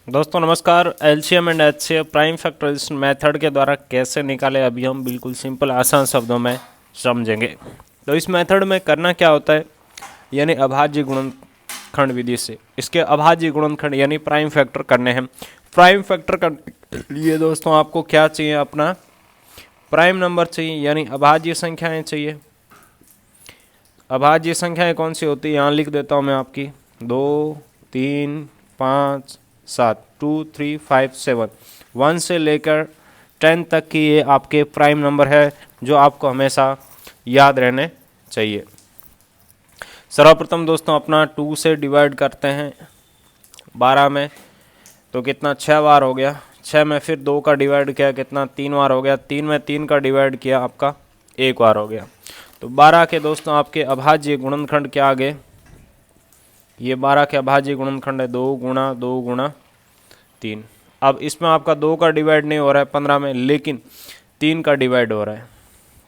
दोस्तों नमस्कार। LCM and HCF prime factorisation method के द्वारा कैसे निकाले अभी हम बिल्कुल सिंपल आसान शब्दों में समझेंगे। तो इस मेथड में करना क्या होता है, यानी अभाज्य गुणनखंड विधि से इसके अभाज्य गुणनखंड यानी प्राइम फैक्टर करने हैं। प्राइम फैक्टर करने के लिए दोस्तों आपको क्या चाहिए, अपना प्राइम नंबर चाहिए यानी अभाज्य संख्याएँ चाहिए। अभाज्य संख्याएँ कौन सी होती है, यहाँ लिख देता हूँ मैं आपकी 2, 3, 5, 7, 2, 3, 5, 7, 1 से लेकर 10 तक की ये आपके प्राइम नंबर है जो आपको हमेशा याद रहने चाहिए। सर्वप्रथम दोस्तों अपना 2 से डिवाइड करते हैं 12 में, तो कितना 6 बार हो गया। 6 में फिर 2 का डिवाइड किया, कितना 3 बार हो गया। 3 में 3 का डिवाइड किया, आपका 1 बार हो गया। तो 12 के दोस्तों आपके अभाज्य गुणनखंड क्या आ गए, ये 12 के अभाज्य गुणनखंड है 2 गुणा 2 गुणा 3। अब इसमें आपका 2 का डिवाइड नहीं हो रहा है 15 में, लेकिन 3 का डिवाइड हो रहा है,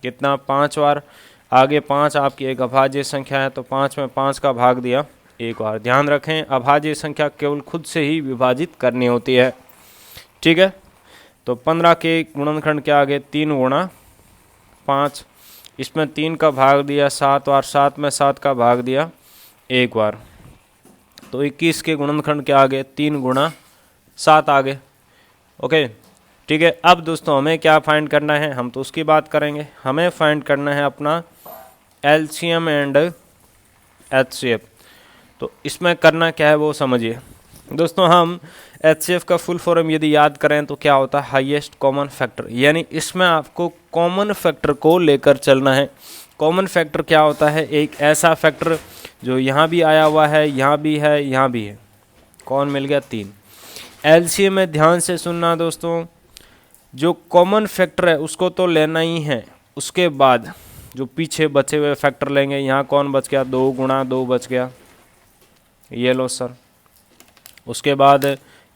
कितना 5 बार। आगे 5 आपकी एक अभाज्य संख्या है, तो 5 में 5 का भाग दिया 1 बार। ध्यान रखें अभाज्य संख्या केवल खुद से ही विभाजित करनी होती है, ठीक है। तो 15 के गुणनखंड क्या आ गए, 3 गुणा 5। इसमें 3 का भाग दिया 7 बार, 7 में 7 का भाग दिया 1 बार। तो 21 के गुणनखंड क्या आ गए, 3 गुणा 7 आ गए। ओके ठीक है। अब दोस्तों हमें क्या फाइंड करना है, हम तो उसकी बात करेंगे। हमें फाइंड करना है अपना एलसीएम एंड एचसीएफ। तो इसमें करना क्या है वो समझिए दोस्तों। हम एचसीएफ का फुल फॉर्म यदि याद करें तो क्या होता है, हाईएस्ट कॉमन फैक्टर, यानी इसमें आपको कॉमन फैक्टर को लेकर चलना है। कॉमन फैक्टर क्या होता है, एक ऐसा फैक्टर जो यहाँ भी आया हुआ है, यहाँ भी है, यहाँ भी है। कौन मिल गया, 3। एलसीएम में ध्यान से सुनना दोस्तों, जो कॉमन फैक्टर है उसको तो लेना ही है, उसके बाद जो पीछे बचे हुए फैक्टर लेंगे। यहाँ कौन बच गया, 2 गुणा 2 बच गया, ये लो सर। उसके बाद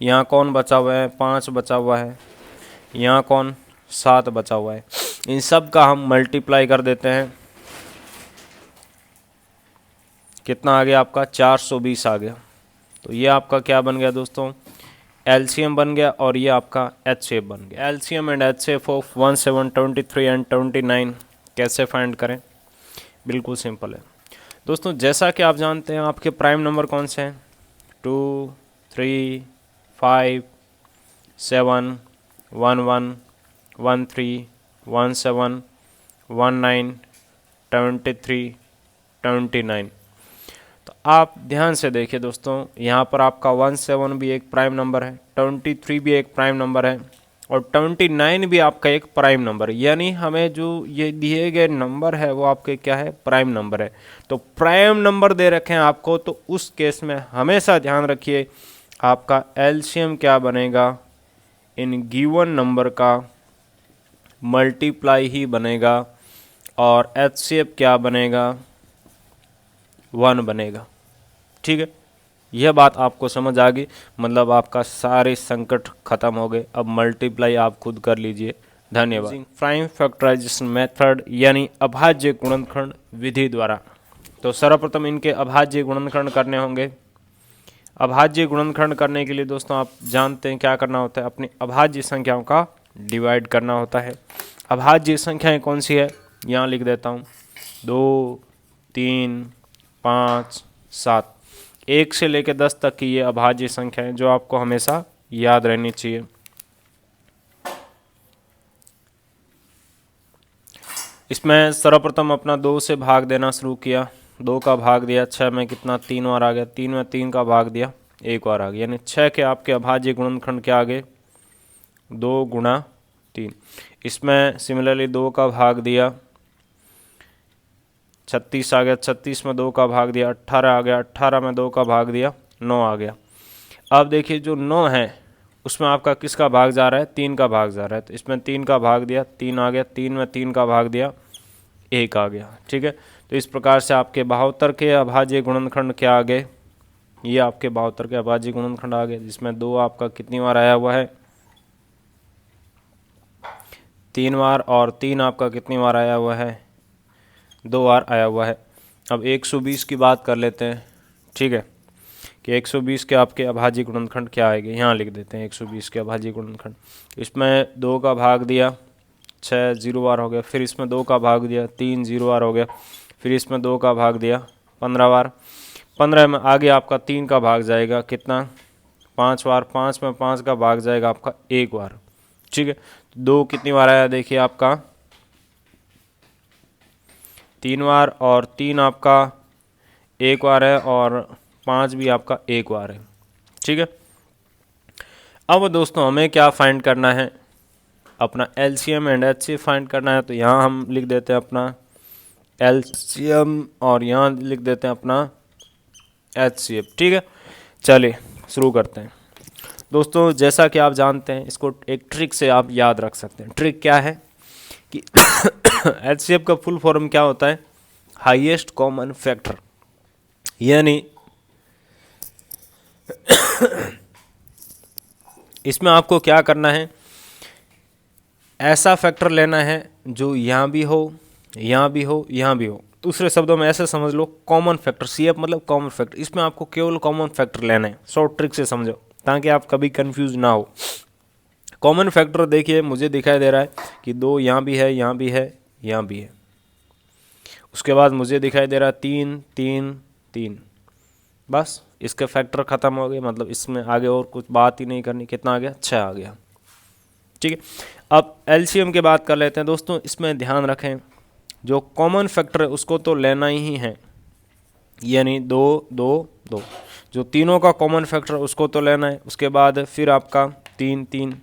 यहाँ कौन बचा हुआ है, 5 बचा हुआ है। यहाँ कौन, 7 बचा हुआ है। इन सब का हम मल्टीप्लाई कर देते हैं, कितना आ गया आपका, 420 आ गया। तो ये आपका क्या बन गया दोस्तों, एलसीएम बन गया, और ये आपका एचसीएफ बन गया। LCM and HCF of 17, 23 and 29 कैसे फाइंड करें, बिल्कुल सिंपल है दोस्तों। जैसा कि आप जानते हैं आपके प्राइम नंबर कौन से हैं, 2, 3, 5, 7, 11, 13, 17, 19, 23, 29। तो आप ध्यान से देखिए दोस्तों, यहाँ पर आपका 17 भी एक प्राइम नंबर है, 23 भी एक प्राइम नंबर है, और 29 भी आपका एक प्राइम नंबर है। यानी हमें जो ये दिए गए नंबर है वो आपके क्या है, प्राइम नंबर है। तो प्राइम नंबर दे रखे हैं आपको, तो उस केस में हमेशा ध्यान रखिए आपका एलसीएम क्या बनेगा, इन गिवन नंबर का मल्टीप्लाई ही बनेगा, और एचसीएफ क्या बनेगा, 1 बनेगा, ठीक है। यह बात आपको समझ आ गई, मतलब आपका सारे संकट खत्म हो गए। अब मल्टीप्लाई आप खुद कर लीजिए। धन्यवाद। प्राइम फैक्टराइजेशन मेथड यानी अभाज्य गुणनखंड विधि द्वारा। तो सर्वप्रथम इनके अभाज्य गुणनखंड करने होंगे। अभाज्य गुणनखंड करने के लिए दोस्तों आप जानते हैं क्या करना होता है, अपनी अभाज्य संख्याओं का डिवाइड करना होता है। अभाज्य संख्याएं कौन सी है, यहाँ लिख देता हूँ, 2, 3, 5, 7। 1 से लेकर 10 तक की ये अभाज्य संख्या है जो आपको हमेशा याद रहनी चाहिए। इसमें सर्वप्रथम अपना 2 से भाग देना शुरू किया, 2 का भाग दिया, 6 में कितना 3 बार आ गया, 3 में 3 का भाग दिया 1 बार आ गया, यानी 6 के आपके अभाज्य गुणनखंड क्या आ गए, 2 गुणा 3। इसमें सिमिलरली 2 का भाग दिया, 36 आ गया, 36 में 2 का भाग दिया, 18 आ गया, 18 में 2 का भाग दिया, 9 आ गया। अब देखिए जो 9 है उसमें आपका किसका भाग जा रहा है, 3 का भाग जा रहा है। तो इसमें 3 का भाग दिया, 3 आ गया, 3 में 3 का भाग दिया, 1 आ गया, ठीक है। तो इस प्रकार से आपके 72 के अभाज्य गुणनखंड क्या आ गए, ये आपके 72 के अभाज्य गुणनखंड आ गए, जिसमें 2 आपका कितनी बार आया हुआ है, 3 बार, और 3 आपका कितनी बार आया हुआ है, 2 बार आया हुआ है। अब 120 की बात कर लेते हैं, ठीक है। कि 120 के आपके अभाज्य गुणनखंड क्या आएंगे। यहाँ लिख देते हैं 120 के अभाज्य गुणनखंड। इसमें 2 का भाग दिया 6 0 बार हो गया, फिर इसमें 2 का भाग दिया 3 0 बार हो गया, फिर इसमें 2 का भाग दिया 15 बार। 15 में आगे आपका 3 का भाग जाएगा कितना 5 बार, 5 में 5 का भाग जाएगा आपका 1 बार। ठीक है, 2 कितनी बार आया देखिए आपका 3 बार, और 3 आपका 1 बार है, और 5 भी आपका 1 बार है। ठीक है, अब दोस्तों हमें क्या फाइंड करना है, अपना LCM एंड HCF फाइंड करना है। तो यहाँ हम लिख देते हैं अपना LCM और यहाँ लिख देते हैं अपना HCF। ठीक है, चलिए शुरू करते हैं। दोस्तों जैसा कि आप जानते हैं, इसको एक ट्रिक से आप याद रख सकते हैं। ट्रिक क्या है कि HCF का फुल फॉर्म क्या होता है, हाईएस्ट कॉमन फैक्टर। यानी इसमें आपको क्या करना है, ऐसा फैक्टर लेना है जो यहाँ भी हो, यहाँ भी हो, यहाँ भी हो। दूसरे शब्दों में ऐसे समझ लो, कॉमन फैक्टर, CF मतलब कॉमन फैक्टर। इसमें आपको केवल कॉमन फैक्टर लेना है। शॉर्ट ट्रिक से समझो ताकि आप कभी कंफ्यूज ना हो। कॉमन फैक्टर देखिए मुझे दिखाई दे रहा है कि 2 यहाँ भी है, यहाँ भी है, यहाँ भी है। उसके बाद मुझे दिखाई दे रहा है 3 3 3। बस इसके फैक्टर ख़त्म हो गए, मतलब इसमें आगे और कुछ बात ही नहीं करनी। कितना आ गया, 6 आ गया। ठीक है, अब LCM की बात कर लेते हैं। दोस्तों इसमें ध्यान रखें, जो कॉमन फैक्टर है उसको तो लेना ही है, यानी 2 2 2। जो तीनों का कॉमन फैक्टर उसको तो लेना है। उसके बाद फिर आपका 3 3,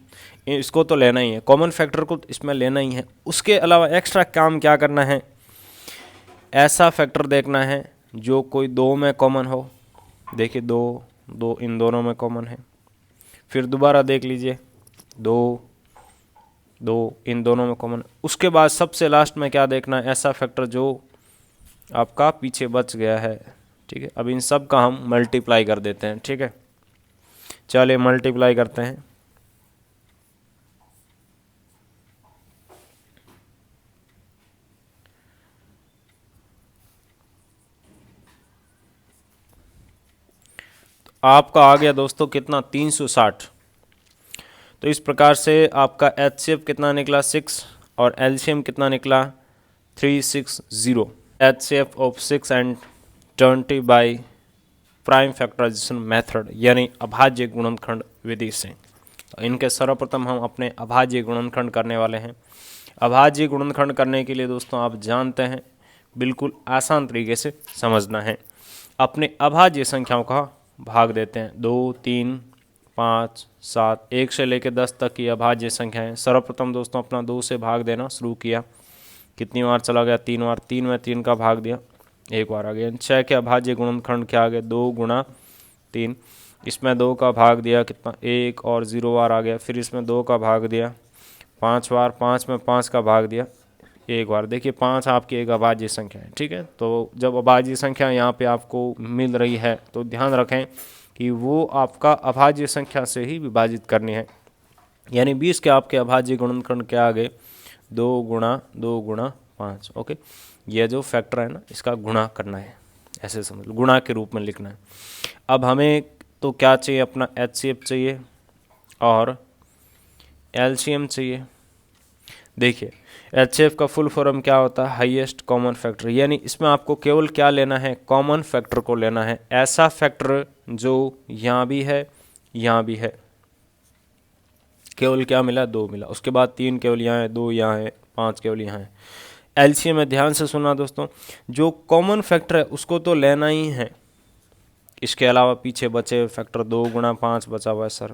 इसको तो लेना ही है, कॉमन फैक्टर को इसमें लेना ही है। उसके अलावा एक्स्ट्रा काम क्या करना है, ऐसा फैक्टर देखना है जो कोई 2 में कॉमन हो। देखिए 2 2 इन दोनों में कॉमन है। फिर दोबारा देख लीजिए 2 2 इन दोनों में कॉमन। उसके बाद सबसे लास्ट में क्या देखना है, ऐसा फैक्टर जो आपका पीछे बच गया है। ठीक है, अब इन सब का हम मल्टीप्लाई कर देते हैं। ठीक है, चलिए मल्टीप्लाई करते हैं। तो आपका आ गया दोस्तों कितना, 360। तो इस प्रकार से आपका HCF कितना निकला 6, और LCM कितना निकला 360। HCF of 6 and 20 by prime factorisation method, यानी अभाज्य गुणनखंड विधि से। तो इनके सर्वप्रथम हम अपने अभाज्य गुणनखंड करने वाले हैं। अभाज्य गुणनखंड करने के लिए दोस्तों आप जानते हैं बिल्कुल आसान तरीके से समझना है। अपने अभाज्य संख्याओं का भाग देते हैं, 2 3 5 7, 1 से लेकर 10 तक की अभाज्य संख्या है। सर्वप्रथम दोस्तों अपना 2 से भाग देना शुरू किया, कितनी बार चला गया, 3 बार। 3 में 3 का भाग दिया, 1 बार आ गया। 6 के अभाज्य गुणनखंड क्या आ गया, 2 गुणा 3। इसमें 2 का भाग दिया कितना, 1 और 0 बार आ गया। फिर इसमें 2 का भाग दिया 5 बार। 5 में 5 का भाग दिया 1 बार। देखिए 5 आपकी एक अभाज्य संख्या है। ठीक है, तो जब अभाज्य संख्या यहाँ पे आपको मिल रही है तो ध्यान रखें कि वो आपका अभाज्य संख्या से ही विभाजित करनी है। यानी 20 के आपके अभाज्य गुणनखंड क्या आ गए, 2 गुणा 5। ओके, यह जो फैक्टर है ना, इसका गुणा करना है, ऐसे समझ लो, गुणा के रूप में लिखना है। अब हमें तो क्या चाहिए, अपना HCF चाहिए और LCM चाहिए। देखिए HCF का फुल फॉर्म क्या होता है, हाईएस्ट कॉमन फैक्टर। यानी इसमें आपको केवल क्या लेना है, कॉमन फैक्टर को लेना है, ऐसा फैक्टर जो यहाँ भी है, यहाँ भी है। केवल क्या मिला, 2 मिला। उसके बाद 3 केवल यहाँ है, 2 यहाँ है, 5 केवल यहाँ है। LCM में ध्यान से सुनना दोस्तों, जो कॉमन फैक्टर है उसको तो लेना ही है। इसके अलावा पीछे बचे फैक्टर 2 गुणा 5 बचा हुआ है सर,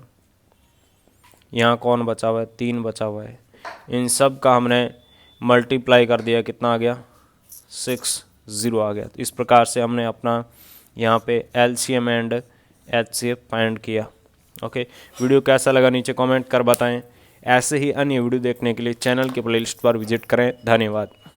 यहाँ कौन बचा हुआ है, 3 बचा हुआ है। इन सब का हमने मल्टीप्लाई कर दिया, कितना आ गया, 60 आ गया। तो इस प्रकार से हमने अपना यहाँ पे LCM एंड HCF फाइंड किया। ओके, वीडियो कैसा लगा नीचे कमेंट कर बताएं। ऐसे ही अन्य वीडियो देखने के लिए चैनल के प्लेलिस्ट पर विजिट करें। धन्यवाद।